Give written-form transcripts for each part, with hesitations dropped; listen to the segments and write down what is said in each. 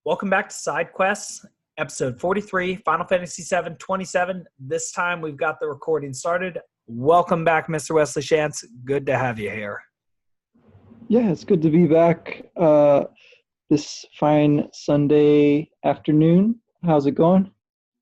Welcome back to Side Quests, episode 43, Final Fantasy VII 27. This time we've got the recording started. Welcome back, Mr. Wesley Schantz. Good to have you here. Yeah, it's good to be back this fine Sunday afternoon. How's it going?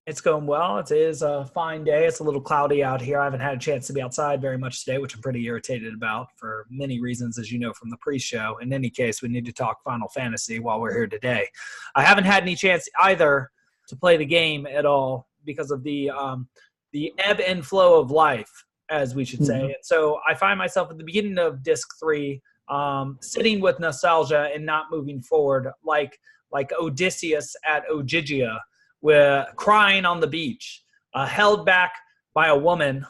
It's going well. It is a fine day. It's a little cloudy out here. I haven't had a chance to be outside very much today, which I'm pretty irritated about for many reasons, as you know from the pre-show. In any case, we need to talk Final Fantasy while we're here today. I haven't had any chance either to play the game at all because of the ebb and flow of life, as we should say. And so I find myself at the beginning of Disc 3 sitting with nostalgia and not moving forward like Odysseus at Ogygia, with crying on the beach, held back by a woman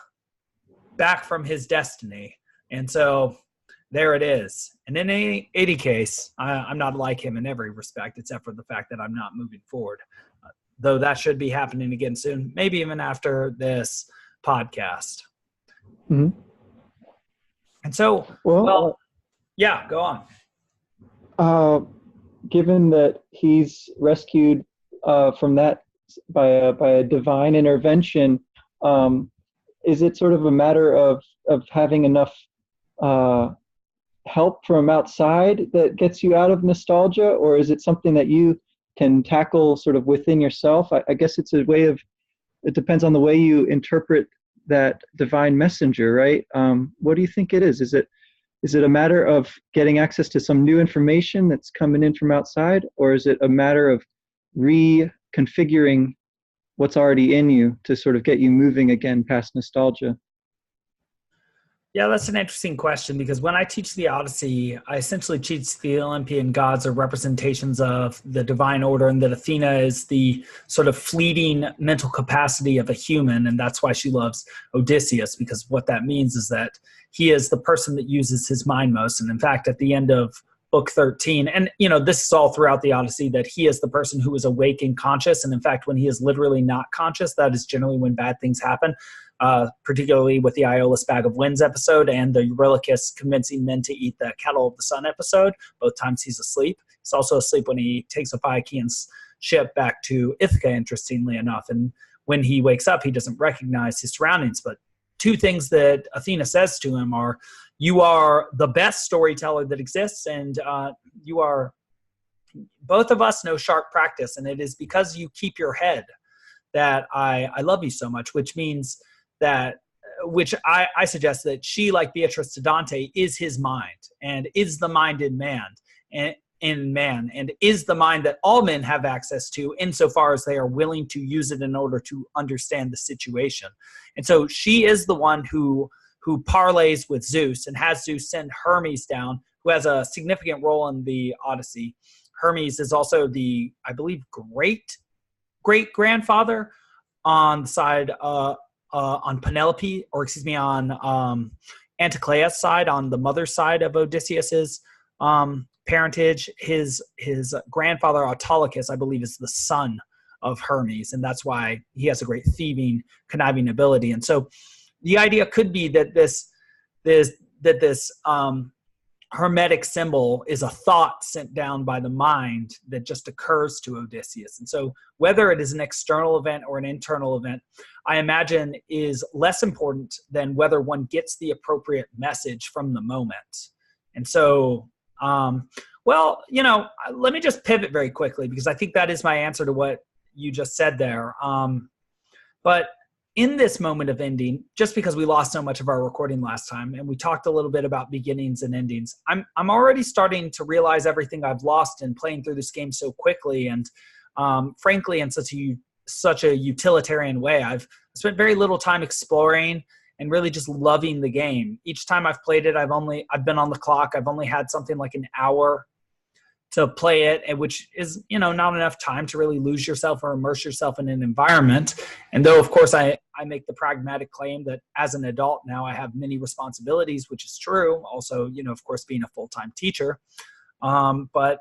back from his destiny. And so there it is. And in any case, I'm not like him in every respect, except for the fact that I'm not moving forward. Though that should be happening again soon, maybe even after this podcast. Mm-hmm. And so, well, yeah, go on. Given that he's rescued from that by a divine intervention, is it sort of a matter of having enough help from outside that gets you out of nostalgia, or is it something that you can tackle sort of within yourself? I guess it's a way of, it depends on the way you interpret that divine messenger, right? What do you think it is? Is it a matter of getting access to some new information that's coming in from outside, or is it a matter of reconfiguring what's already in you to sort of get you moving again past nostalgia? Yeah, that's an interesting question, because when I teach the Odyssey, I essentially teach the Olympian gods are representations of the divine order, and that Athena is the sort of fleeting mental capacity of a human, and that's why she loves Odysseus, because what that means is that he is the person that uses his mind most. And in fact, at the end of Book 13, and this is all throughout the Odyssey, that he is the person who is awake and conscious. And in fact, when he is literally not conscious, that is generally when bad things happen, particularly with the Iola's Bag of Winds episode and the Eurylochus convincing men to eat the kettle of the sun episode. Both times he's asleep. He's also asleep when he takes a Phaeacian ship back to Ithaca, interestingly enough. And when he wakes up, he doesn't recognize his surroundings. But two things that Athena says to him are, you are the best storyteller that exists, and both of us know sharp practice, and it is because you keep your head that I love you so much, which means that, I suggest that she, like Beatrice to Dante, is his mind, and is the mind in man, and is the mind that all men have access to insofar as they are willing to use it in order to understand the situation. And so she is the one who parlays with Zeus and has Zeus send Hermes down, who has a significant role in the Odyssey. Hermes is also the, I believe, great-grandfather on the side, on Penelope, or excuse me, on Anticlea's side, on the mother's side of Odysseus's parentage. His grandfather, Autolycus, I believe, is the son of Hermes, and that's why he has a great thieving, conniving ability. And so the idea could be that this hermetic symbol is a thought sent down by the mind that just occurs to Odysseus. And so whether it is an external event or an internal event, I imagine is less important than whether one gets the appropriate message from the moment. And so, let me just pivot very quickly, because I think that is my answer to what you just said there. But in this moment of ending, just because we lost so much of our recording last time, and we talked a little bit about beginnings and endings, I'm already starting to realize everything I've lost in playing through this game so quickly, and frankly, in such a utilitarian way. I've spent very little time exploring and really just loving the game. Each time I've played it, I've been on the clock. I've only had something like an hour to play it, and which is, not enough time to really lose yourself or immerse yourself in an environment. And though, of course, I make the pragmatic claim that as an adult now I have many responsibilities, which is true. Also, of course, being a full-time teacher. But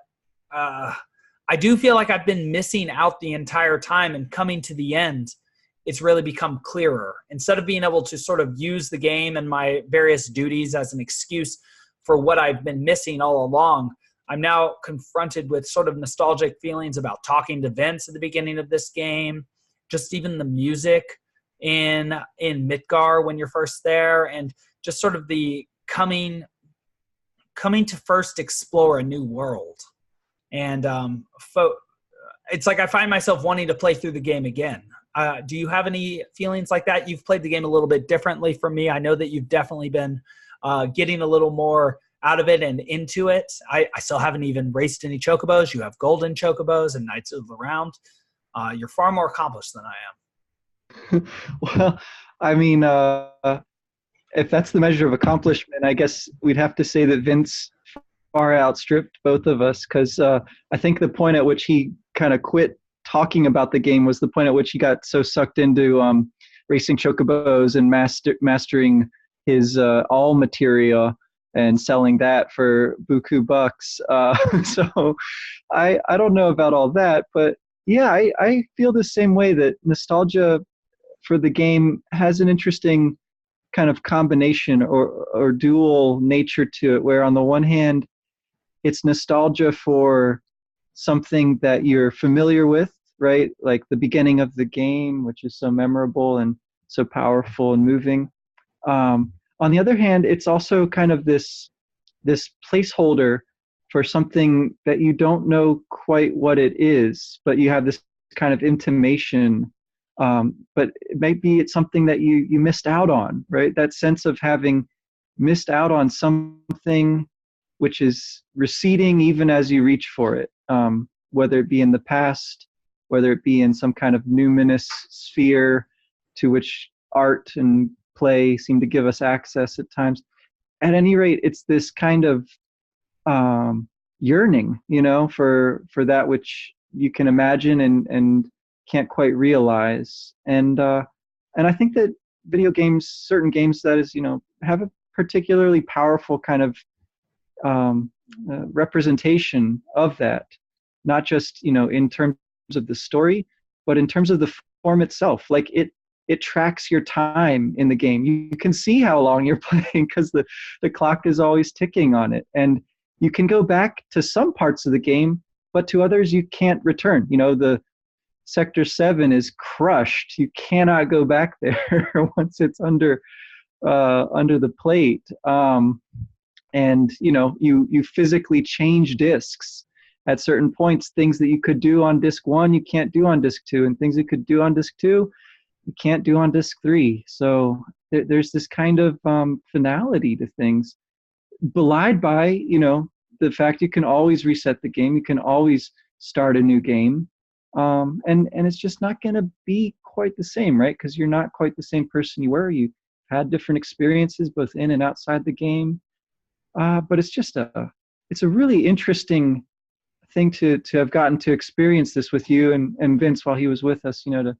I do feel like I've been missing out the entire time, and coming to the end, it's really become clearer. Instead of being able to sort of use the game and my various duties as an excuse for what I've been missing all along, I'm now confronted with sort of nostalgic feelings about talking to Vince at the beginning of this game, just even the music in Midgar when you're first there, and just sort of the coming to first explore a new world. And it's like I find myself wanting to play through the game again. Do you have any feelings like that? You've played the game a little bit differently from me. I know that you've definitely been getting a little more out of it and into it. I still haven't even raced any chocobos. You have golden chocobos and Knights of the Round. You're far more accomplished than I am. Well, I mean, if that's the measure of accomplishment, I guess we'd have to say that Vince far outstripped both of us, because I think the point at which he kind of quit talking about the game was the point at which he got so sucked into racing chocobos and mastering his all materia and selling that for buku bucks. So I don't know about all that, but yeah, I feel the same way, that nostalgia for the game has an interesting kind of combination or dual nature to it, where on the one hand, it's nostalgia for something that you're familiar with, right? Like the beginning of the game, which is so memorable and so powerful and moving. On the other hand, it's also kind of this placeholder for something that you don't know quite what it is, but you have this kind of intimation. But maybe it's something that you missed out on, right? That sense of having missed out on something which is receding even as you reach for it, whether it be in the past, whether it be in some kind of numinous sphere to which art and play seem to give us access at times. At any rate, it's this kind of yearning, for that which you can imagine and can't quite realize. And I think that video games, certain games, that is, have a particularly powerful kind of representation of that, not just in terms of the story, but in terms of the form itself. Like it tracks your time in the game. You can see how long you're playing because the clock is always ticking on it, and you can go back to some parts of the game, but to others you can't return. The Sector 7 is crushed. You cannot go back there once it's under the plate. And you physically change discs at certain points. Things that you could do on disc 1 you can't do on disc 2, and things you could do on disc 2 you can't do on disc 3. So there's this kind of finality to things, belied by the fact you can always reset the game, you can always start a new game, and it's just not going to be quite the same, right? Because you're not quite the same person you were. You had different experiences both in and outside the game. But it's a really interesting thing to have gotten to experience this with you and Vince while he was with us, to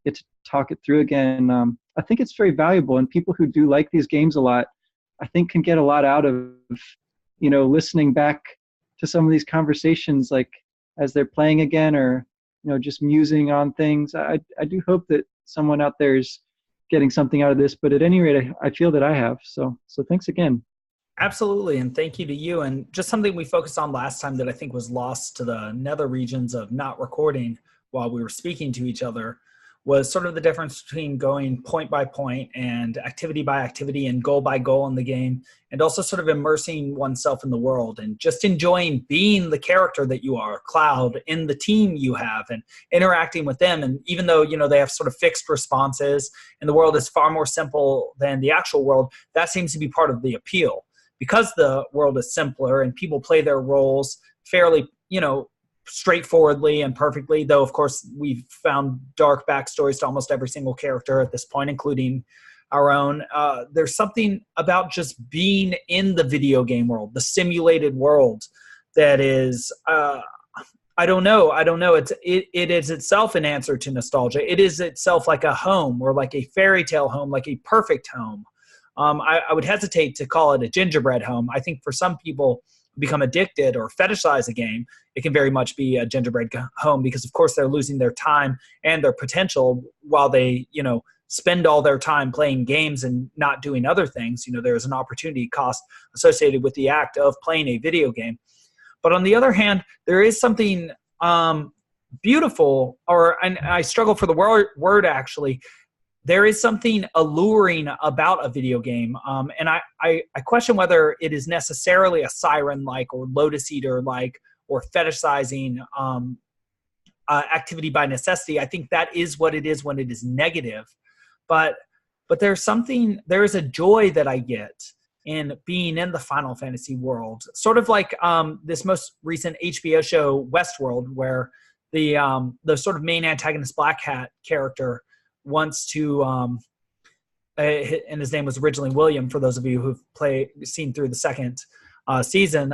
get to talk it through again. I think it's very valuable, and people who do like these games a lot, I think, can get a lot out of, listening back to some of these conversations, like as they're playing again, or, just musing on things. I do hope that someone out there is getting something out of this, but at any rate, I feel that I have. So thanks again. Absolutely, and thank you to you. And just something we focused on last time that I think was lost to the nether regions of not recording while we were speaking to each other was sort of the difference between going point by point and activity by activity and goal by goal in the game, and also sort of immersing oneself in the world and just enjoying being the character that you are, Cloud, in the team you have, and interacting with them. And even though, they have sort of fixed responses and the world is far more simple than the actual world, that seems to be part of the appeal. Because the world is simpler and people play their roles fairly, straightforwardly and perfectly, though, of course, we've found dark backstories to almost every single character at this point, including our own. There's something about just being in the video game world, the simulated world, that is, I don't know. It is itself an answer to nostalgia. It is itself like a home, or like a fairy tale home, like a perfect home. I would hesitate to call it a gingerbread home. I think for some people who become addicted or fetishize a game, it can very much be a gingerbread home, because of course they're losing their time and their potential while they, spend all their time playing games and not doing other things. There's an opportunity cost associated with the act of playing a video game. But on the other hand, there is something beautiful, and I struggle for the word actually. There is something alluring about a video game. And I question whether it is necessarily a siren-like or Lotus Eater-like or fetishizing activity by necessity. I think that is what it is when it is negative. But there is a joy that I get in being in the Final Fantasy world. Sort of like this most recent HBO show, Westworld, where the sort of main antagonist Black Hat character wants to, and his name was originally William, for those of you who've seen through the second season.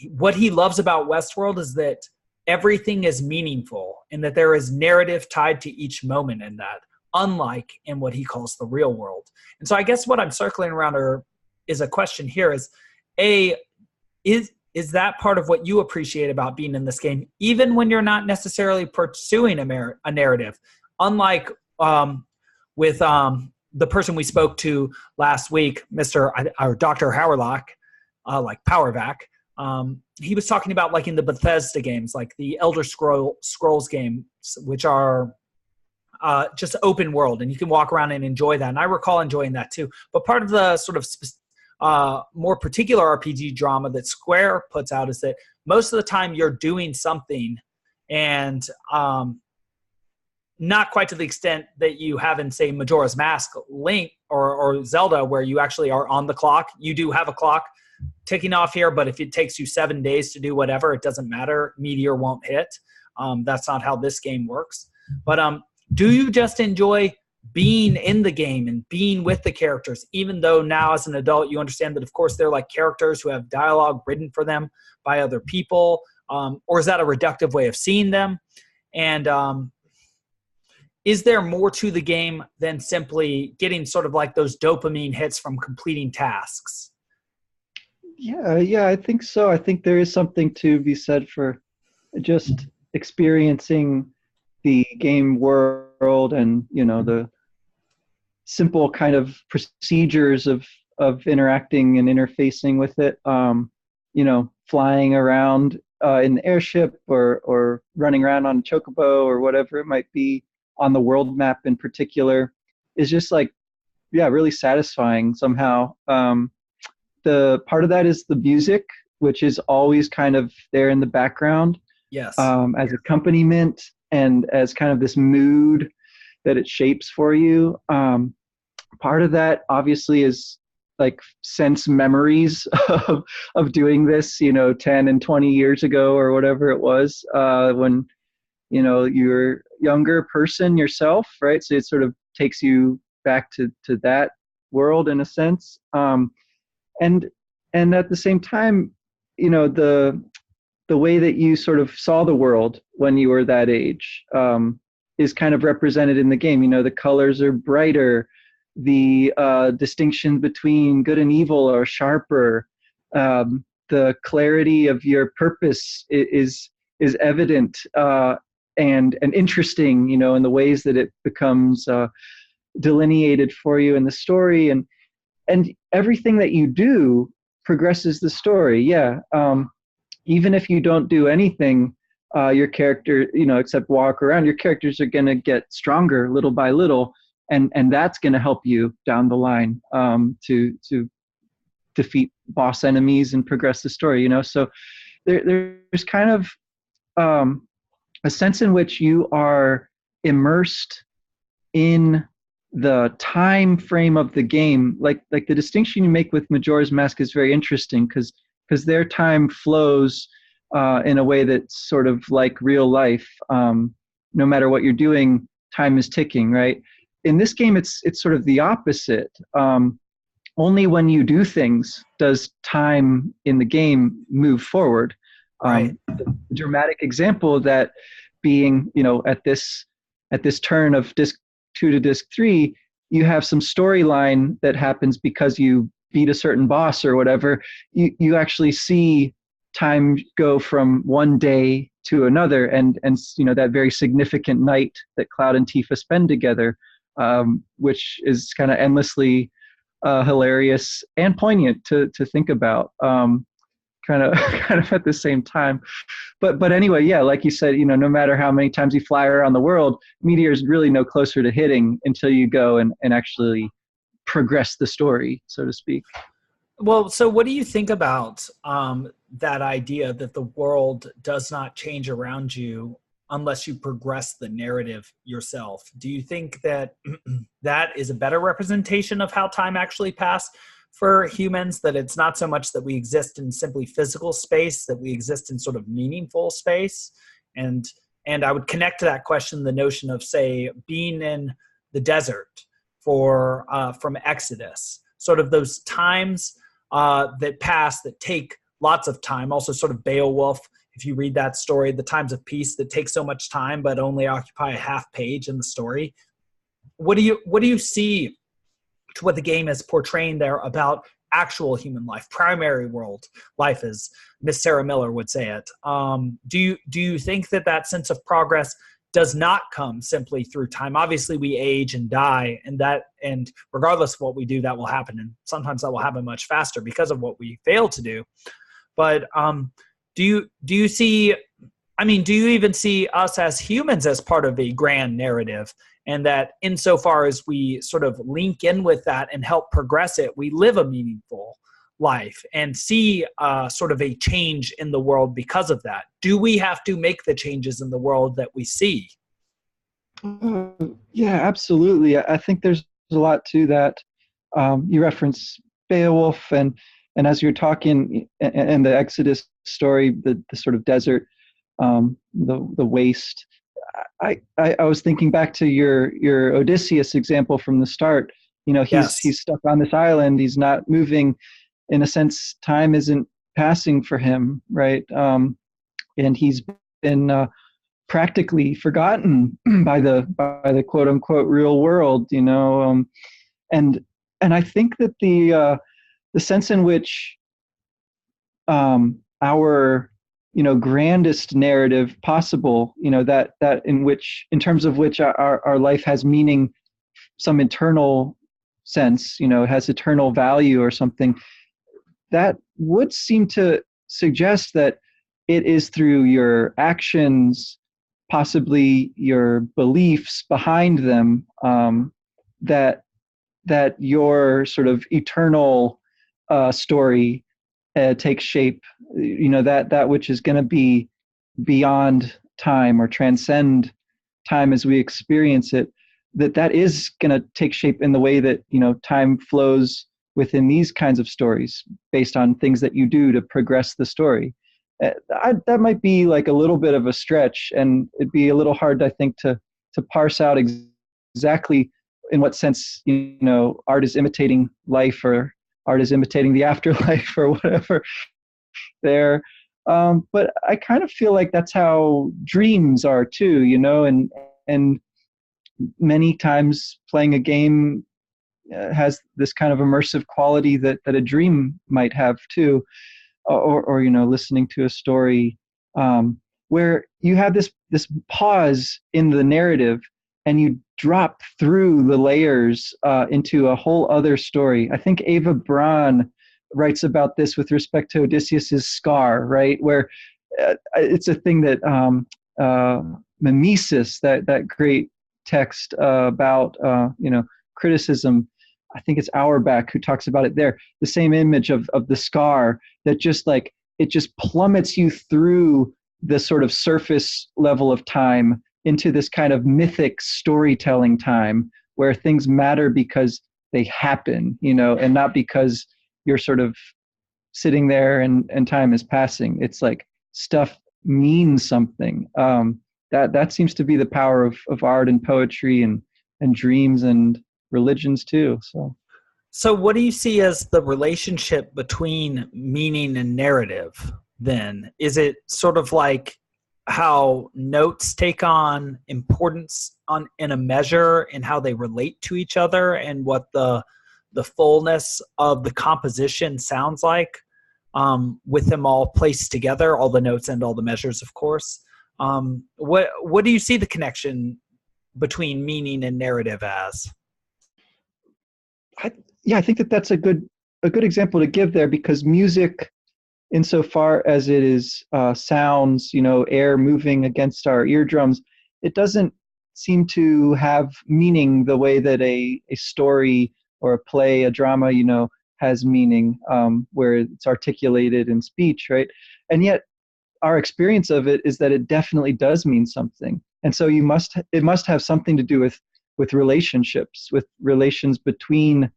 What he loves about Westworld is that everything is meaningful and that there is narrative tied to each moment in that, unlike in what he calls the real world. And so I guess what I'm circling around is a question here is, is that part of what you appreciate about being in this game, even when you're not necessarily pursuing a narrative? Unlike with the person we spoke to last week, Dr. Howerlock, like PowerVac, he was talking about like in the Bethesda games, like the Elder Scrolls games, which are just open world, and you can walk around and enjoy that. And I recall enjoying that too. But part of the sort of more particular RPG drama that Square puts out is that most of the time you're doing something, and not quite to the extent that you have in, say, Majora's Mask, Link, or Zelda, where you actually are on the clock. You do have a clock ticking off here, but if it takes you 7 days to do whatever, it doesn't matter. Meteor won't hit. That's not how this game works. But do you just enjoy being in the game and being with the characters, even though now as an adult you understand that, of course, they're like characters who have dialogue written for them by other people? Or is that a reductive way of seeing them? And is there more to the game than simply getting sort of like those dopamine hits from completing tasks? Yeah, I think so. I think there is something to be said for just experiencing the game world and, the simple kind of procedures of interacting and interfacing with it. Flying around in the airship or running around on a chocobo or whatever it might be on the world map in particular is just really satisfying somehow. The part of that is the music, which is always kind of there in the background. Yes. As accompaniment and as kind of this mood that it shapes for you. Part of that obviously is like sense memories of doing this, 10 and 20 years ago or whatever it was, when, you're a younger person yourself, right? So it sort of takes you back to that world in a sense. And at the same time, the way that you sort of saw the world when you were that age is kind of represented in the game. The colors are brighter, the distinction between good and evil are sharper, the clarity of your purpose is evident and interesting, in the ways that it becomes delineated for you in the story, and everything that you do progresses the story. Yeah. Even if you don't do anything, your character, except walk around, your characters are going to get stronger little by little. And that's going to help you down the line to defeat boss enemies and progress the story, So there's kind of a sense in which you are immersed in the time frame of the game. Like the distinction you make with Majora's Mask is very interesting because their time flows in a way that's sort of like real life. No matter what you're doing, time is ticking, right? In this game, it's sort of the opposite. Only when you do things does time in the game move forward. Right. The dramatic example of that being, at this turn of disc 2 to disc 3, you have some storyline that happens because you beat a certain boss or whatever. You actually see time go from one day to another, and that very significant night that Cloud and Tifa spend together, which is kind of endlessly hilarious and poignant to think about. kind of kind of at the same time. But anyway, yeah, like you said, no matter how many times you fly around the world, meteors really no closer to hitting until you go and actually progress the story, so to speak. Well, so what do you think about that idea that the world does not change around you unless you progress the narrative yourself? Do you think that that is a better representation of how time actually passed for humans, that it's not so much that we exist in simply physical space, that we exist in sort of meaningful space? And I would connect to that question the notion of, say, being in the desert from Exodus, sort of those times that pass that take lots of time. Also sort of Beowulf, if you read that story, the times of peace that take so much time but only occupy a half page in the story. What do you see to what the game is portraying there about actual human life, primary world life, as Miss Sarah Miller would say it? Do you think that sense of progress does not come simply through time? Obviously, we age and die, and regardless of what we do, that will happen, and sometimes that will happen much faster because of what we fail to do. But do you see? I mean, do you even see us as humans as part of a grand narrative? And that insofar as we sort of link in with that and help progress it, we live a meaningful life and see sort of a change in the world because of that. Do we have to make the changes in the world that we see? Yeah, absolutely. I think there's a lot to that. You reference Beowulf, and as you're talking, and the Exodus story, the sort of desert, the waste. I was thinking back to your Odysseus example from the start. Yes. He's stuck on this island. He's not moving. In a sense, time isn't passing for him, right? And he's been practically forgotten by the quote unquote real world, and I think that the sense in which our grandest narrative possible, that in terms of which our life has meaning, some internal sense, it has eternal value or something, that would seem to suggest that it is through your actions, possibly your beliefs behind them, that your sort of eternal story takes shape. That which is going to be beyond time or transcend time as we experience it, that is going to take shape in the way that time flows within these kinds of stories based on things that you do to progress the story. That might be like a little bit of a stretch, and it'd be a little hard, I think, to parse out exactly in what sense art is imitating life, or art is imitating the afterlife, or whatever there. But I kind of feel like that's how dreams are too, and many times playing a game has this kind of immersive quality that a dream might have too, or listening to a story, where you have this pause in the narrative and you drop through the layers into a whole other story. I think Ava Braun writes about this with respect to Odysseus's scar, right? Where it's a thing that mimesis, that great text about criticism, I think it's Auerbach who talks about it there. The same image of the scar that just it just plummets you through the sort of surface level of time into this kind of mythic storytelling time where things matter because they happen, and not because you're sort of sitting there and time is passing. It's like stuff means something. That seems to be the power of art and poetry and dreams and religions too. So what do you see as the relationship between meaning and narrative then? Is it sort of like how notes take on importance in a measure and how they relate to each other and what the fullness of the composition sounds like with them all placed together, all the notes and all the measures, of course? What do you see the connection between meaning and narrative as? I think that's a good example to give there, because music insofar as it is sounds, air moving against our eardrums. It doesn't seem to have meaning the way that a story or a play, a drama, has meaning, where it's articulated in speech, right? And yet our experience of it is that it definitely does mean something. And so it must have something to do with relationships, with relations between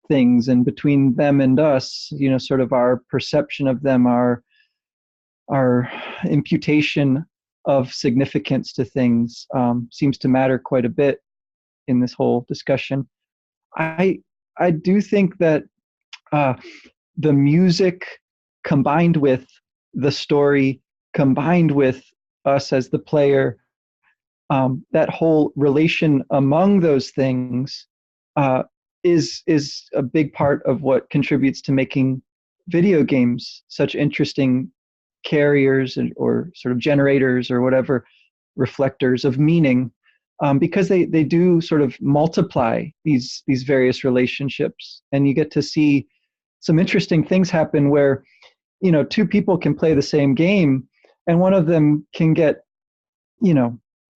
things and between them and us, sort of our perception of them, our imputation of significance to things, seems to matter quite a bit in this whole discussion. I do think that the music combined with the story, combined with us as the player, that whole relation among those things is a big part of what contributes to making video games such interesting carriers or sort of generators or whatever, reflectors of meaning, because they do sort of multiply these various relationships, and you get to see some interesting things happen where two people can play the same game and one of them can get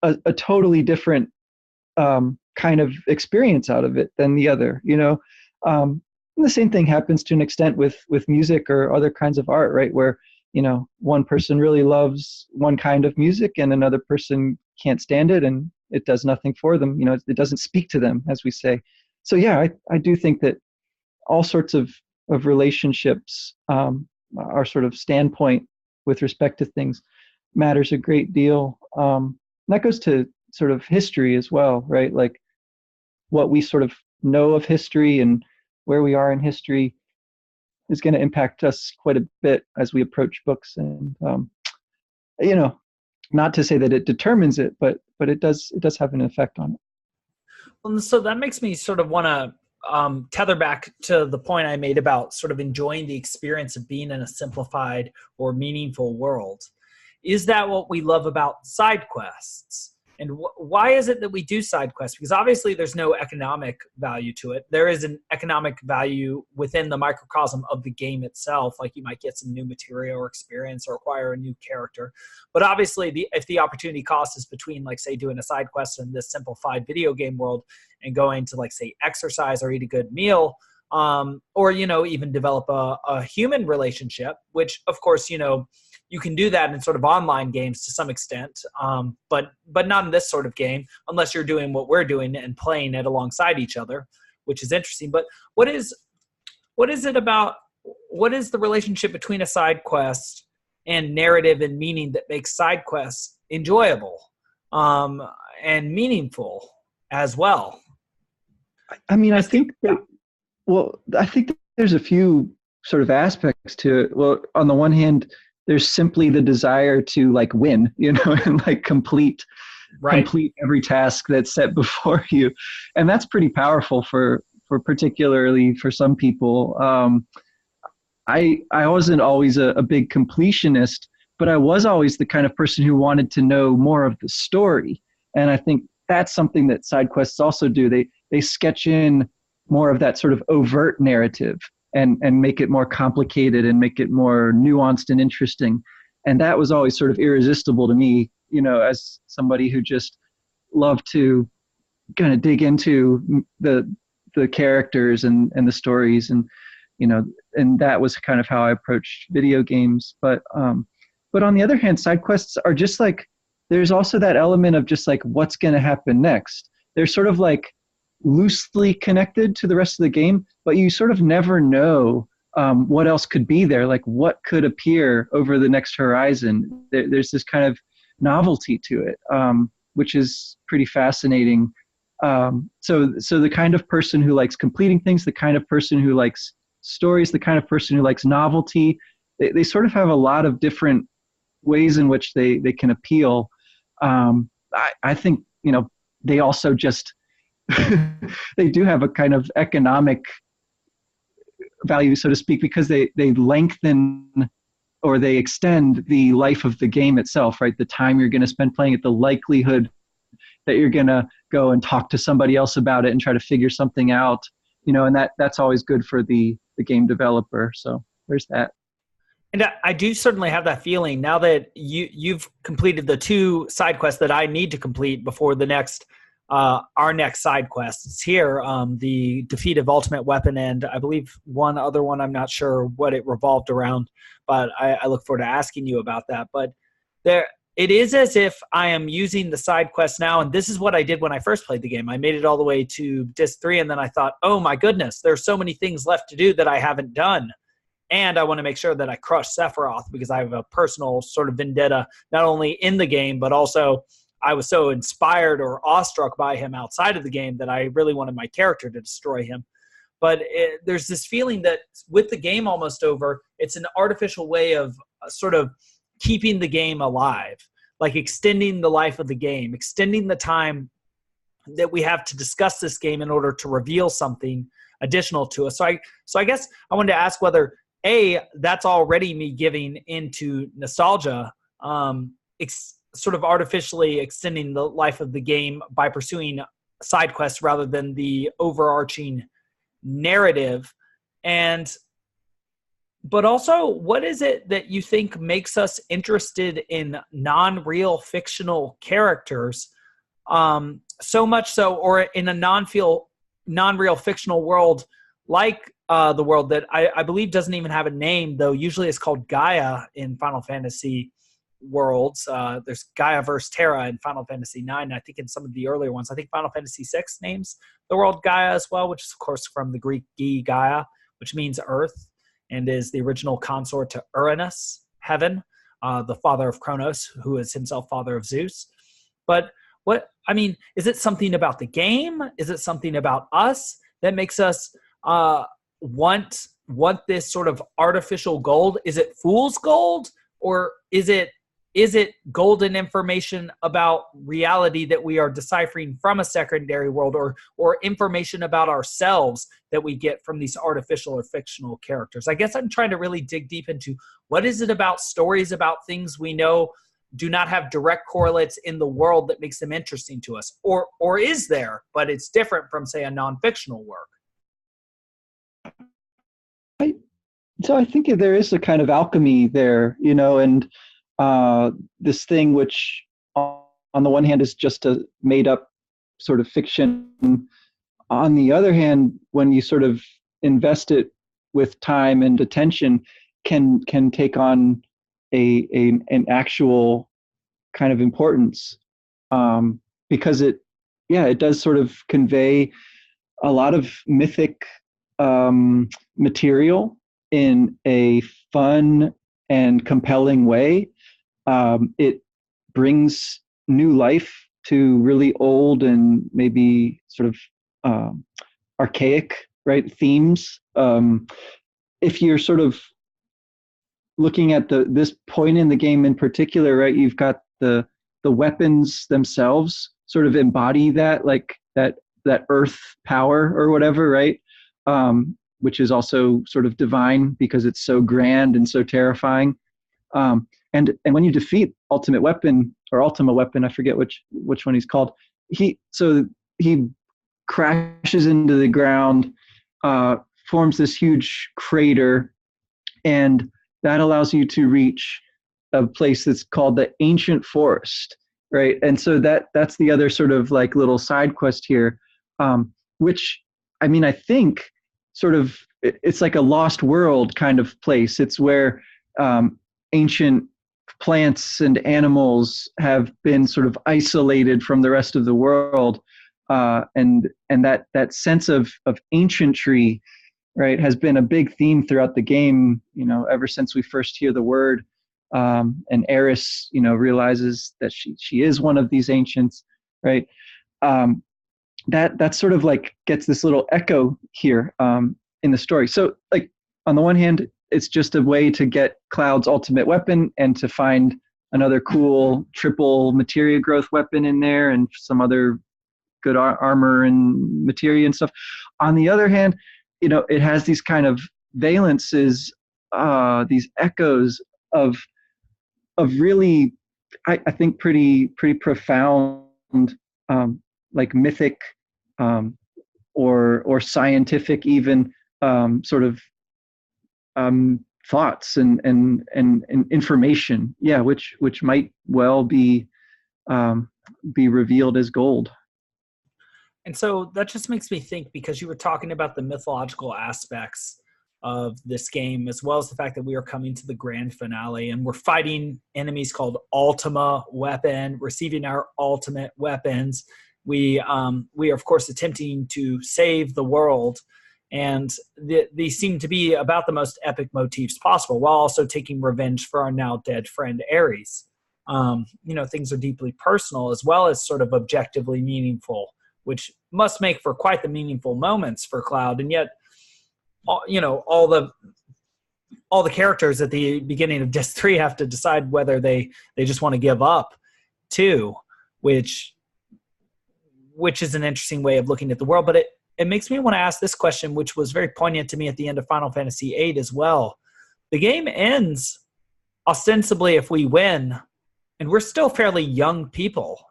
a totally different kind of experience out of it than the other. And the same thing happens to an extent with music or other kinds of art, right? Where one person really loves one kind of music and another person can't stand it, and it does nothing for them. It doesn't speak to them, as we say. So yeah, I do think that all sorts of relationships, our sort of standpoint with respect to things, matters a great deal. That goes to sort of history as well, right? Like what we sort of know of history and where we are in history is going to impact us quite a bit as we approach books. And not to say that it determines it, but it does have an effect on it. Well, so that makes me sort of want to tether back to the point I made about sort of enjoying the experience of being in a simplified or meaningful world. Is that what we love about side quests? And why is it that we do side quests? Because obviously there's no economic value to it. There is an economic value within the microcosm of the game itself. Like you might get some new material or experience or acquire a new character. But obviously if the opportunity cost is between, like, say, doing a side quest in this simplified video game world and going to, like, say, exercise or eat a good meal, or, even develop a human relationship, which of course, you can do that in sort of online games to some extent, but not in this sort of game, unless you're doing what we're doing and playing it alongside each other, which is interesting. But what is it about? What is the relationship between a side quest and narrative and meaning that makes side quests enjoyable and meaningful as well? I mean, I think there's a few sort of aspects to it. Well, on the one hand, there's simply the desire to, like, win, and like complete every task that's set before you. And that's pretty powerful for particularly for some people. I wasn't always a big completionist, but I was always the kind of person who wanted to know more of the story. And I think that's something that side quests also do. They sketch in more of that sort of overt narrative and make it more complicated and make it more nuanced and interesting. And that was always sort of irresistible to me, as somebody who just loved to kind of dig into the characters and the stories, and and that was kind of how I approached video games. But on the other hand, side quests are just like, there's also that element of just like, what's going to happen next? They're sort of like loosely connected to the rest of the game, but you sort of never know what else could be there, like what could appear over the next horizon. There's this kind of novelty to it, which is pretty fascinating. So the kind of person who likes completing things, the kind of person who likes stories, the kind of person who likes novelty, they sort of have a lot of different ways in which they can appeal. I think, they also just they do have a kind of economic value, so to speak, because they lengthen or they extend the life of the game itself, right? The time you're going to spend playing it, the likelihood that you're going to go and talk to somebody else about it and try to figure something out, and that's always good for the game developer. So there's that. And I do certainly have that feeling now that you've completed the 2 side quests that I need to complete before the next our next side quests here. The defeat of Ultimate Weapon, and I believe one other one. I'm not sure what it revolved around, but I look forward to asking you about that. But there, it is as if I am using the side quest now, and this is what I did when I first played the game. I made it all the way to Disc 3, and then I thought, oh my goodness, there's so many things left to do that I haven't done. And I want to make sure that I crush Sephiroth because I have a personal sort of vendetta, not only in the game, but also I was so inspired or awestruck by him outside of the game that I really wanted my character to destroy him. But there's this feeling that with the game almost over, it's an artificial way of sort of keeping the game alive, like extending the life of the game, extending the time that we have to discuss this game in order to reveal something additional to us. So I guess I wanted to ask whether that's already me giving into nostalgia, sort of artificially extending the life of the game by pursuing side quests rather than the overarching narrative. But also, what is it that you think makes us interested in non-real fictional characters, so much so, or in a non-real fictional world like the world that I believe doesn't even have a name, though usually it's called Gaia in Final Fantasy worlds. There's Gaia versus Terra in Final Fantasy IX. I think in some of the earlier ones, I think Final Fantasy VI names the world Gaia as well, which is of course from the Greek Gaia, which means earth, and is the original consort to Uranus, heaven, the father of Kronos, who is himself father of Zeus. But is it something about the game? Is it something about us that makes us want this sort of artificial gold? Is it fool's gold, or is it golden information about reality that we are deciphering from a secondary world, or information about ourselves that we get from these artificial or fictional characters? I guess I'm trying to really dig deep into what is it about stories about things we know do not have direct correlates in the world that makes them interesting to us, or is there, but it's different from, say, a non-fictional work? So I think there is a kind of alchemy there, and this thing which on the one hand is just a made up sort of fiction. On the other hand, when you sort of invest it with time and attention, can take on an actual kind of importance, because it does sort of convey a lot of mythic material in a fun and compelling way. It brings new life to really old and maybe sort of archaic, right, themes. If you're sort of looking at this point in the game in particular, right, you've got the weapons themselves sort of embody that, like that earth power or whatever, right? Which is also sort of divine because it's so grand and so terrifying. And when you defeat Ultimate Weapon or Ultima Weapon, I forget which one he's called. He crashes into the ground, forms this huge crater, and that allows you to reach a place that's called the Ancient Forest, right? And so that's the other sort of like little side quest here, which I think sort of it's like a lost world kind of place. It's where ancient plants and animals have been sort of isolated from the rest of the world, and that sense of ancientry, right, has been a big theme throughout the game. Ever since we first hear the word, and Eris, realizes that she is one of these ancients, right? That sort of like gets this little echo here in the story. So like on the one hand, it's just a way to get Cloud's ultimate weapon and to find another cool triple materia growth weapon in there and some other good armor and materia and stuff. On the other hand, it has these kind of valences, these echoes of really, I think pretty profound, like mythic, or scientific even, sort of thoughts and information, yeah, which might well be revealed as gold. And so that just makes me think, because you were talking about the mythological aspects of this game, as well as the fact that we are coming to the grand finale and we're fighting enemies called Ultima Weapon, receiving our ultimate weapons. We are, of course, attempting to save the world. And these seem to be about the most epic motifs possible, while also taking revenge for our now dead friend Ares. Things are deeply personal as well as sort of objectively meaningful, which must make for quite the meaningful moments for Cloud. And yet, all the characters at the beginning of Disc 3 have to decide whether they just want to give up too, which is an interesting way of looking at the world. But it makes me want to ask this question, which was very poignant to me at the end of Final Fantasy VIII as well. The game ends ostensibly if we win, and we're still fairly young people.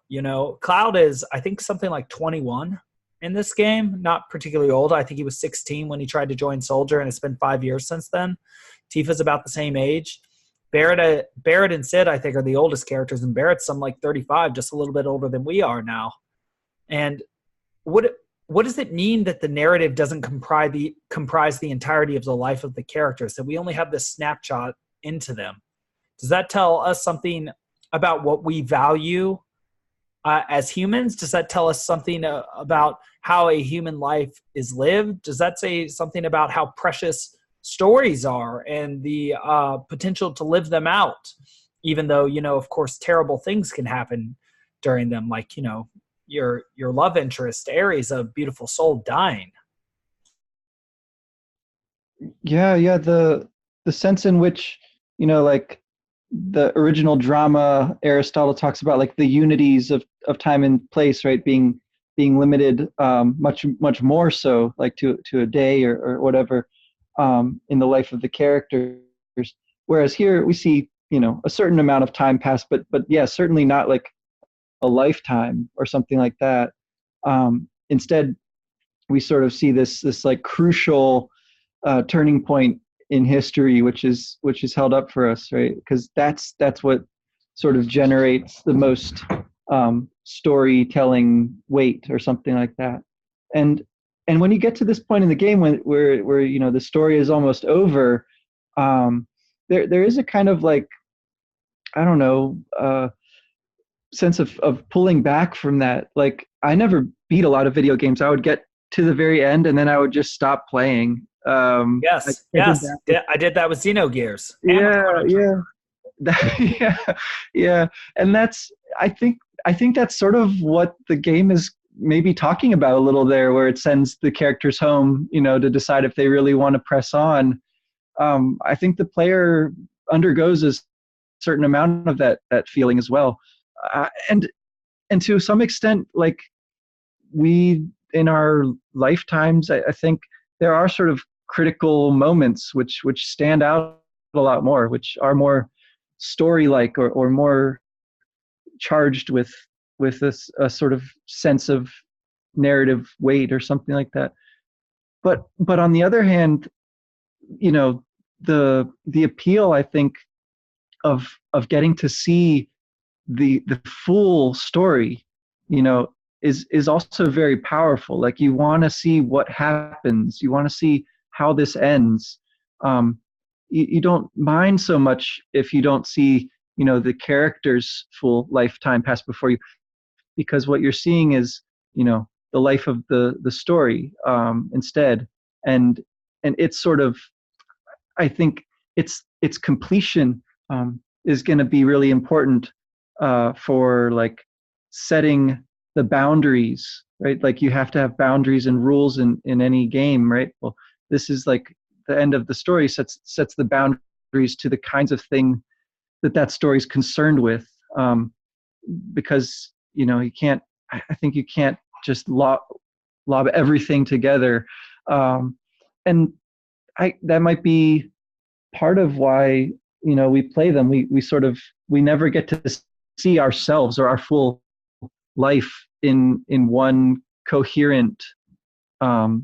Cloud is, I think, something like 21 in this game, not particularly old. I think he was 16 when he tried to join Soldier, and it's been 5 years since then. Tifa's about the same age. Barrett and Sid, I think, are the oldest characters, and Barrett's some like 35, just a little bit older than we are now. And what does it mean that the narrative doesn't comprise the entirety of the life of the characters, that we only have this snapshot into them? Does that tell us something about what we value as humans? Does that tell us something about how a human life is lived? Does that say something about how precious stories are and the potential to live them out, even though, of course, terrible things can happen during them, like, your love interest, Ares, a beautiful soul, dying? Yeah. The sense in which, like the original drama, Aristotle talks about like the unities of time and place, right? Being limited, much more so, like to a day or whatever, in the life of the characters. Whereas here we see, a certain amount of time pass, but yeah, certainly not like a lifetime or something like that. Instead, we sort of see this like crucial turning point in history, which is held up for us, right? Because that's what sort of generates the most storytelling weight or something like that. And when you get to this point in the game where the story is almost over, there is a kind of like, I don't know, sense of pulling back from that. Like, I never beat a lot of video games. I would get to the very end and then I would just stop playing. Yes. I did that with Xenogears. Yeah. Yeah. And I think that's sort of what the game is maybe talking about a little there, where it sends the characters home, to decide if they really want to press on. I think the player undergoes a certain amount of that feeling as well. And to some extent, like, we in our lifetimes, I think there are sort of critical moments which stand out a lot more, which are more story-like or more charged with a sort of sense of narrative weight or something like that. But on the other hand, the appeal, I think, of getting to see the full story, is also very powerful. Like, you want to see what happens. You want to see how this ends. You don't mind so much if you don't see, the character's full lifetime pass before you, because what you're seeing is, the life of the story instead. And it's sort of, I think its completion is going to be really important for like setting the boundaries, right? Like, you have to have boundaries and rules in any game, right? Well, this is like the end of the story sets the boundaries to the kinds of thing that story is concerned with, because you can't. I think you can't just lob everything together, and that might be part of why we play them. We never get to see ourselves or our full life in one coherent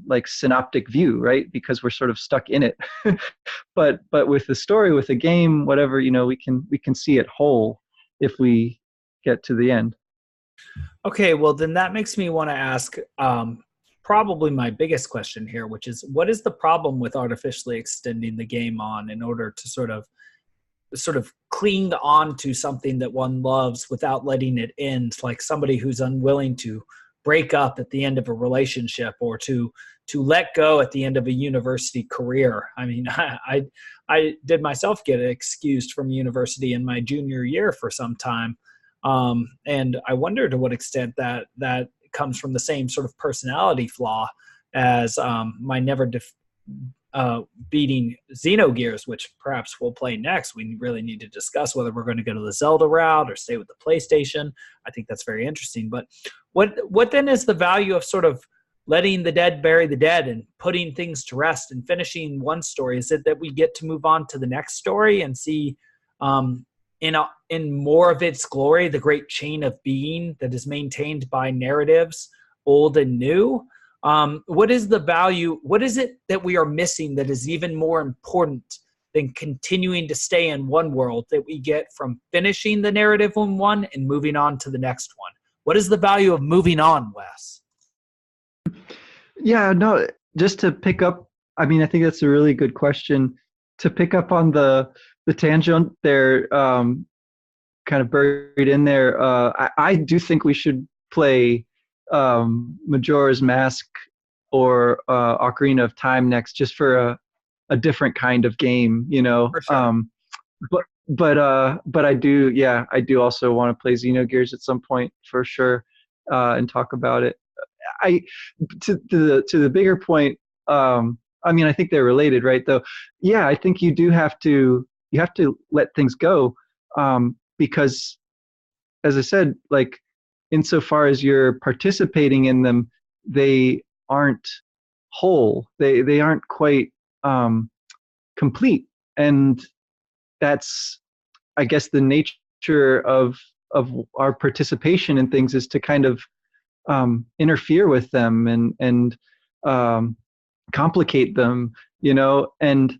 like synoptic view, right? Because we're sort of stuck in it. But with the story, with the game, whatever, we can see it whole if we get to the end. Okay, well then that makes me want to ask probably my biggest question here, which is what is the problem with artificially extending the game on in order to sort of cling on to something that one loves without letting it end, like somebody who's unwilling to break up at the end of a relationship or to let go at the end of a university career. I mean, I did myself get excused from university in my junior year for some time. And I wonder to what extent that comes from the same sort of personality flaw as my never beating Xenogears, which perhaps we'll play next. We really need to discuss whether we're going to go to the Zelda route or stay with the PlayStation. I think that's very interesting. But what then is the value of sort of letting the dead bury the dead and putting things to rest and finishing one story? Is it that we get to move on to the next story and see in more of its glory the great chain of being that is maintained by narratives, old and new? What is the value? What is it that we are missing that is even more important than continuing to stay in one world that we get from finishing the narrative in one and moving on to the next one? What is the value of moving on, Wes? Yeah, no, just to pick up, I mean, I think that's a really good question. To pick up on the tangent there, kind of buried in there, I do think we should play Majora's Mask or Ocarina of Time next, just for a different kind of game, For sure. But I do, yeah, I do also want to play Xenogears at some point for sure, and talk about it. I to the bigger point. I mean, I think they're related, right? Though, yeah, I think you have to let things go, because, as I said, like, insofar as you're participating in them, they aren't whole. They aren't quite complete, and that's, I guess, the nature of our participation in things is to kind of interfere with them and complicate them, and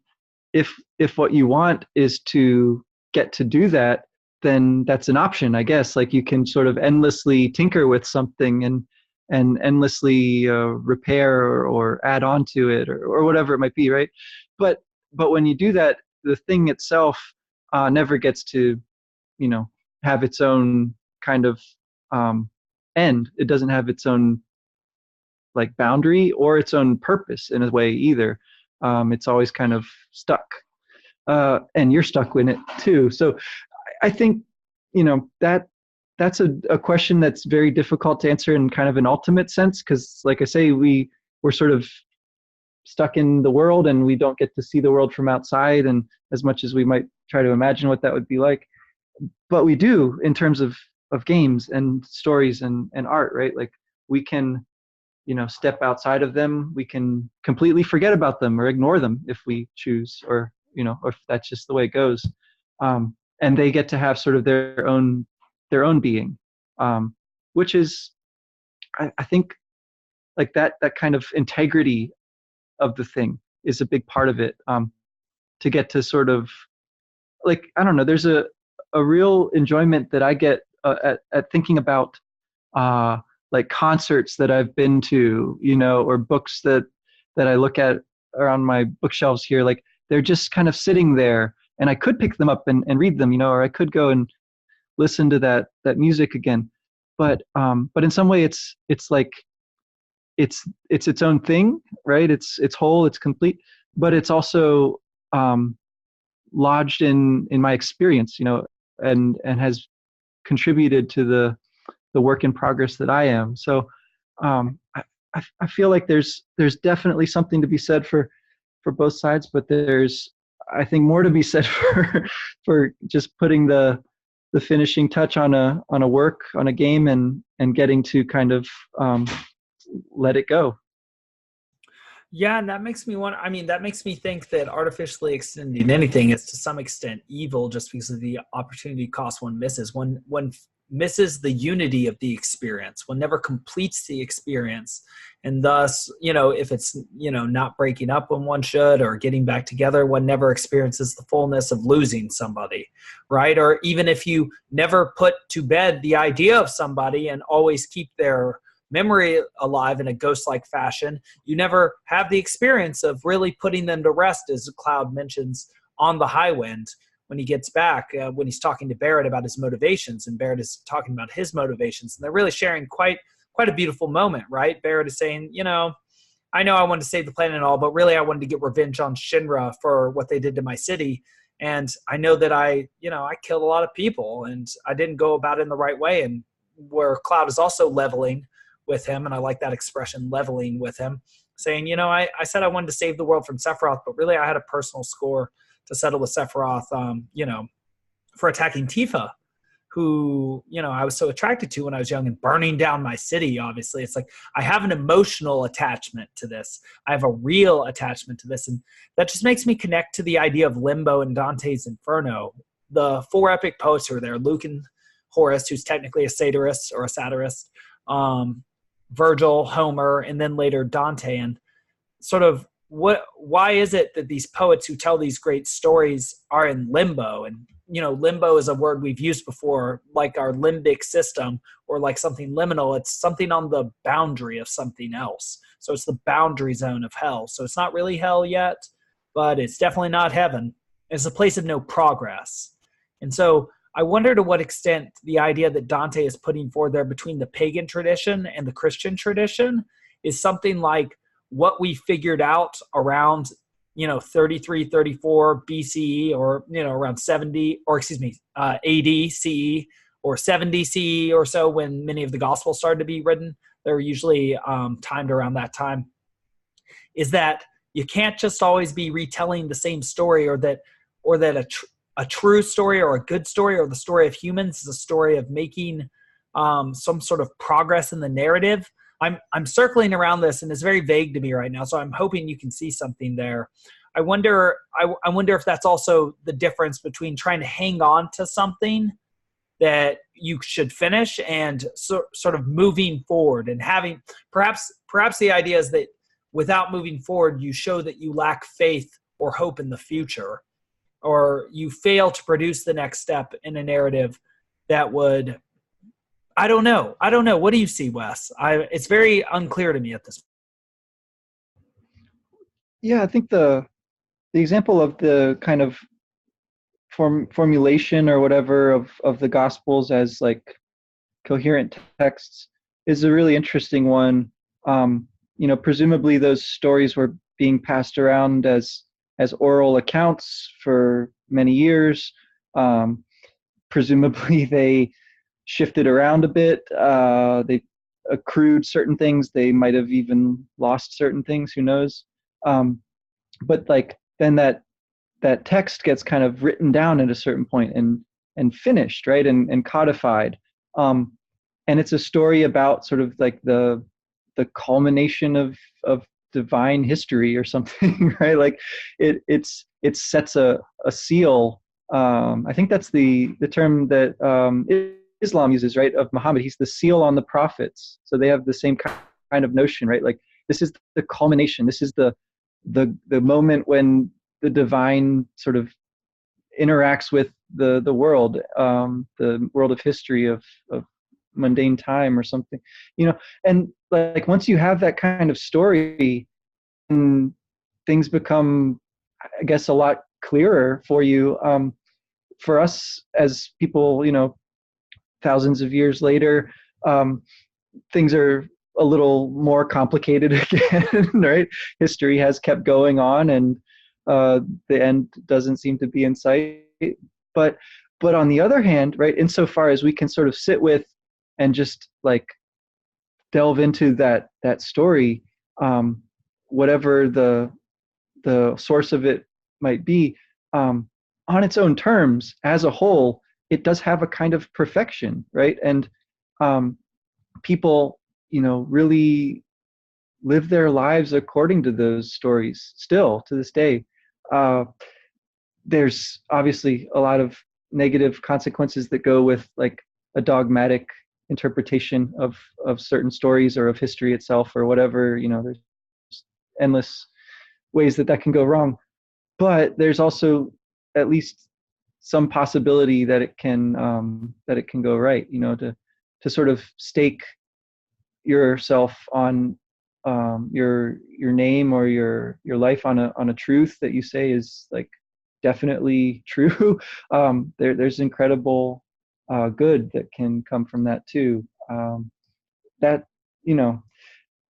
if what you want is to get to do that, then that's an option, I guess. Like, you can sort of endlessly tinker with something and endlessly repair or add on to it, or whatever it might be, right? But when you do that, the thing itself never gets to, have its own kind of end. It doesn't have its own, like, boundary or its own purpose in a way either. It's always kind of stuck, and you're stuck in it too. So I think, that's a question that's very difficult to answer in kind of an ultimate sense, because, like I say, we're sort of stuck in the world and we don't get to see the world from outside, and as much as we might try to imagine what that would be like, but we do in terms of games and stories and art, right? Like, we can, step outside of them. We can completely forget about them or ignore them if we choose, or or if that's just the way it goes. And they get to have sort of their own being, which is, I think, like, that kind of integrity of the thing is a big part of it. To get to sort of, like, I don't know, there's a real enjoyment that I get at thinking about like concerts that I've been to, or books that I look at around my bookshelves here. Like, they're just kind of sitting there, and I could pick them up and read them, or I could go and listen to that music again. But in some way, it's like it's its own thing, right? It's whole, it's complete, but it's also lodged in my experience, and has contributed to the work in progress that I am. So I feel like there's definitely something to be said for both sides, but there's, I think, more to be said for just putting the finishing touch on a work, on a game, and getting to kind of let it go. Yeah, and that makes me want. I mean, that makes me think that artificially extending anything is to some extent evil, just because of the opportunity cost one misses. One misses the unity of the experience. One never completes the experience. And thus, if it's, not breaking up when one should or getting back together, one never experiences the fullness of losing somebody, right? Or even if you never put to bed the idea of somebody and always keep their memory alive in a ghost-like fashion, you never have the experience of really putting them to rest, as Cloud mentions on the high wind when he gets back, when he's talking to Barrett about his motivations, and Barrett is talking about his motivations, and they're really sharing quite a beautiful moment, right? Barrett is saying, I know I wanted to save the planet and all, but really I wanted to get revenge on Shinra for what they did to my city. And I know that I killed a lot of people and I didn't go about it in the right way. And where Cloud is also leveling with him, and I like that expression, leveling with him, saying, I said I wanted to save the world from Sephiroth, but really I had a personal score to settle with Sephiroth, for attacking Tifa, who, I was so attracted to when I was young, and burning down my city, obviously. It's like I have an emotional attachment to this. I have a real attachment to this. And that just makes me connect to the idea of Limbo and Dante's Inferno. The four epic poets who are there, Luke and Horace, who's technically a satirist or a satirist, Virgil, Homer, and then later Dante. And sort of why is it that these poets who tell these great stories are in limbo? And limbo is a word we've used before, like our limbic system, or like something liminal. It's something on the boundary of something else. So it's the boundary zone of hell. So it's not really hell yet, but it's definitely not heaven. It's a place of no progress. And so I wonder to what extent the idea that Dante is putting forward there between the pagan tradition and the Christian tradition is something like what we figured out around 33, 34 BCE, or around 70, or excuse me, AD CE, or 70 CE or so, when many of the Gospels started to be written. They're usually timed around that time. Is that you can't just always be retelling the same story, or that a true story or a good story or the story of humans is a story of making some sort of progress in the narrative. I'm circling around this, and it's very vague to me right now, so I'm hoping you can see something there. I wonder if that's also the difference between trying to hang on to something that you should finish and sort of moving forward, and having perhaps the idea is that without moving forward, you show that you lack faith or hope in the future, or you fail to produce the next step in a narrative that would, I don't know. What do you see, Wes? It's very unclear to me at this point. Yeah, I think the example of the kind of formulation or whatever of the Gospels as like coherent texts is a really interesting one. Presumably those stories were being passed around as oral accounts for many years. Presumably they shifted around a bit. They accrued certain things. They might have even lost certain things. Who knows? But like then that text gets kind of written down at a certain point and finished, right, and codified. And it's a story about sort of like the culmination of divine history or something, right? Like it sets a seal. I think that's the term that Islam uses, right? Of Muhammad, he's the seal on the prophets. So they have the same kind of notion, right? Like this is the culmination. This is the moment when the divine sort of interacts with the world of history of mundane time or something, and like once you have that kind of story, things become, I guess, a lot clearer for you. For us as people, thousands of years later, things are a little more complicated again, right? History has kept going on, and the end doesn't seem to be in sight. But on the other hand, right, insofar as we can sort of sit with and just like delve into that story, whatever the source of it might be, on its own terms, as a whole, it does have a kind of perfection, right? And people, really live their lives according to those stories still to this day. There's obviously a lot of negative consequences that go with like a dogmatic interpretation of certain stories or of history itself or whatever. There's endless ways that can go wrong, but there's also at least some possibility that it can go right. To sort of stake yourself on your name or your life on a truth that you say is like definitely true. There's incredible good that can come from that too. That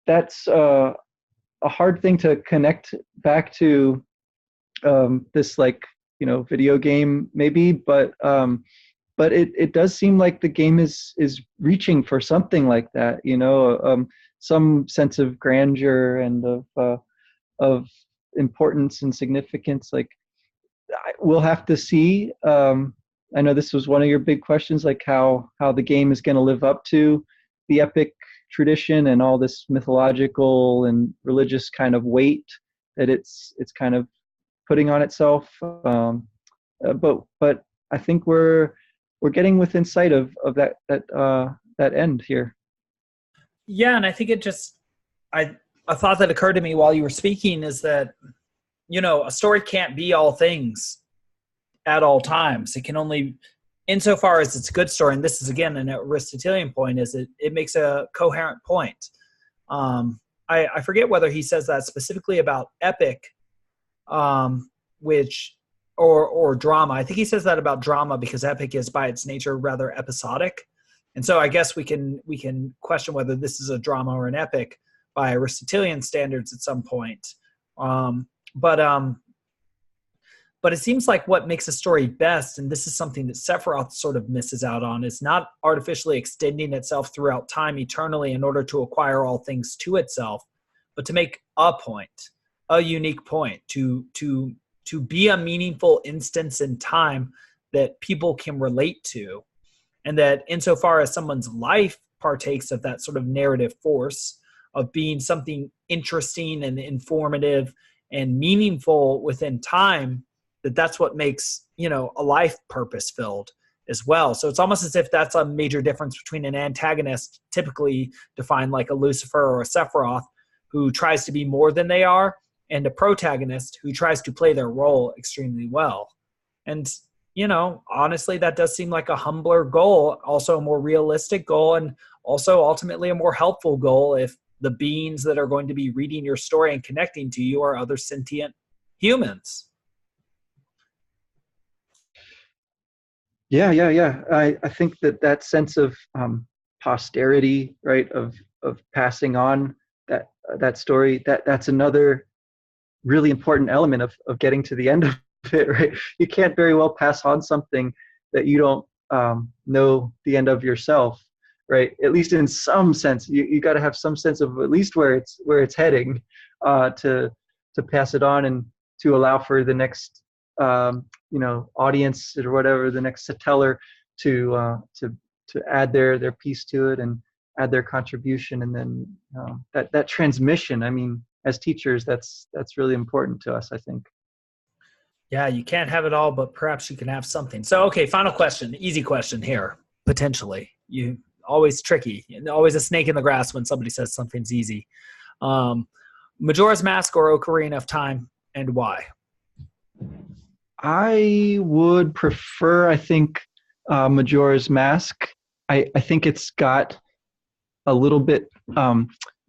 that's a hard thing to connect back to this video game maybe, but it does seem like the game is reaching for something like that, some sense of grandeur and of importance and significance. Like, we'll have to see. I know this was one of your big questions, like how the game is going to live up to the epic tradition and all this mythological and religious kind of weight that it's kind of putting on itself. But I think we're getting within sight of that end here. Yeah, and I think a thought that occurred to me while you were speaking is that, a story can't be all things at all times. It can only, insofar as it's a good story, and this is again an Aristotelian point, is it makes a coherent point. I forget whether he says that specifically about epic, which or drama. I think he says that about drama because epic is by its nature rather episodic. And so I guess we can question whether this is a drama or an epic by Aristotelian standards at some point. But it seems like what makes a story best, and this is something that Sephiroth sort of misses out on, is not artificially extending itself throughout time eternally in order to acquire all things to itself, but to make a point, a unique point, to be a meaningful instance in time that people can relate to. And that insofar as someone's life partakes of that sort of narrative force of being something interesting and informative and meaningful within time, that's what makes, a life purpose filled as well. So it's almost as if that's a major difference between an antagonist, typically defined like a Lucifer or a Sephiroth, who tries to be more than they are, and a protagonist who tries to play their role extremely well. And, honestly, that does seem like a humbler goal, also a more realistic goal, and also ultimately a more helpful goal if the beings that are going to be reading your story and connecting to you are other sentient humans. Yeah. I think that sense of posterity, right, of passing on that story, that's another really important element of getting to the end of it, right? You can't very well pass on something that you don't know the end of yourself, right? At least in some sense, you got to have some sense of at least where it's heading, to pass it on and to allow for the next audience or whatever, the next teller to add their piece to it and add their contribution. And then that transmission, I mean, as teachers, that's really important to us, I think. Yeah, you can't have it all, but perhaps you can have something. So, okay, final question, easy question here, potentially. You always tricky, always a snake in the grass when somebody says something's easy. Majora's Mask or Ocarina of Time, and why? I would prefer, I think, Majora's Mask. I think it's got a little bit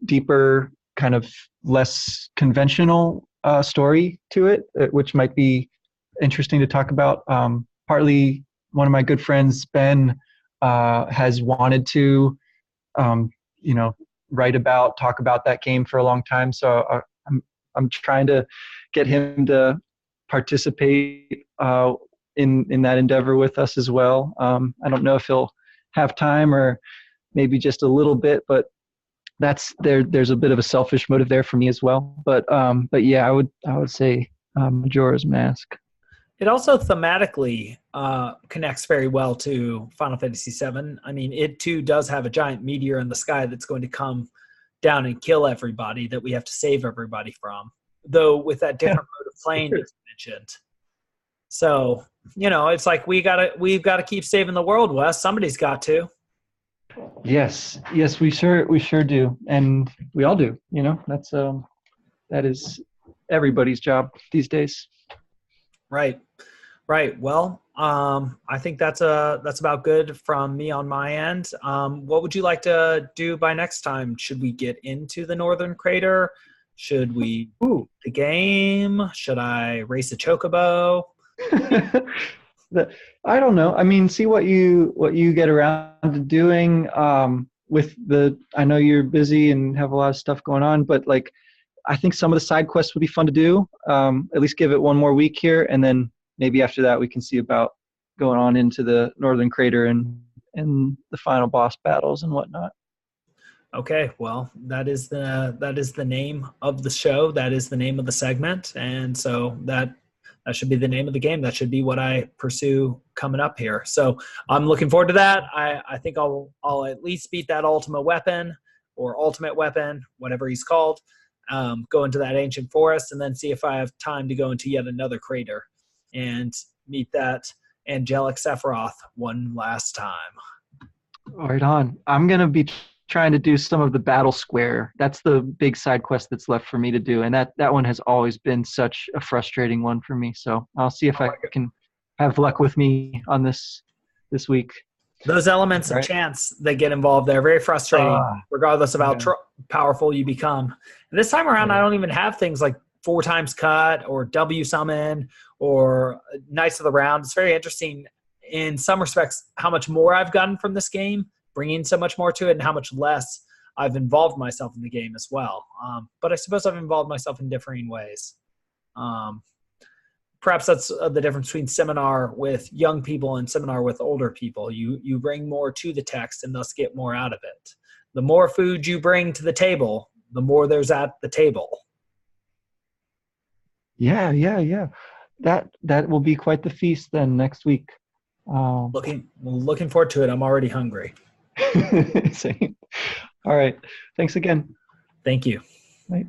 deeper, kind of less conventional story to it, which might be interesting to talk about. Partly, one of my good friends, Ben, has wanted to, talk about that game for a long time. So I'm trying to get him to participate in that endeavor with us as well. I don't know if he'll have time or maybe just a little bit, but there's a bit of a selfish motive there for me as well. But yeah, I would say Majora's Mask. It also thematically connects very well to Final Fantasy VII. I mean, it too does have a giant meteor in the sky that's going to come down and kill everybody that we have to save everybody from, though with that different mode of playing that you mentioned. So it's like we've got to keep saving the world, Wes. Somebody's got to. Yes, we sure do, and we all do. That is everybody's job these days. Right. Well, I think that's about good from me on my end. What would you like to do by next time? Should we get into the Northern Crater? Should we the game? Should I race a chocobo? I don't know. I mean, see what you get around to doing. I know you're busy and have a lot of stuff going on, but like, I think some of the side quests would be fun to do. At least give it one more week here, and then maybe after that we can see about going on into the Northern Crater and the final boss battles and whatnot. Okay, well, that is the name of the show. That is the name of the segment, and so that should be the name of the game. That should be what I pursue coming up here. So I'm looking forward to that. I think I'll at least beat that ultimate weapon, whatever he's called. Go into that ancient forest and then see if I have time to go into yet another crater and meet that angelic Sephiroth one last time. Right on. I'm going to be trying to do some of the battle square. That's the big side quest that's left for me to do. And that one has always been such a frustrating one for me. So I'll see if I can have luck with me on this week. Those elements of chance that get involved there are very frustrating, regardless of how powerful you become. And this time around, I don't even have things like 4 times cut or W summon or Knights of the Round. It's very interesting in some respects how much more I've gotten from this game, bringing so much more to it, and how much less I've involved myself in the game as well. But I suppose I've involved myself in differing ways. Perhaps that's the difference between seminar with young people and seminar with older people. You bring more to the text and thus get more out of it. The more food you bring to the table, the more there's at the table. Yeah. That will be quite the feast then next week. Looking forward to it. I'm already hungry. Same. All right. Thanks again. Thank you. Right.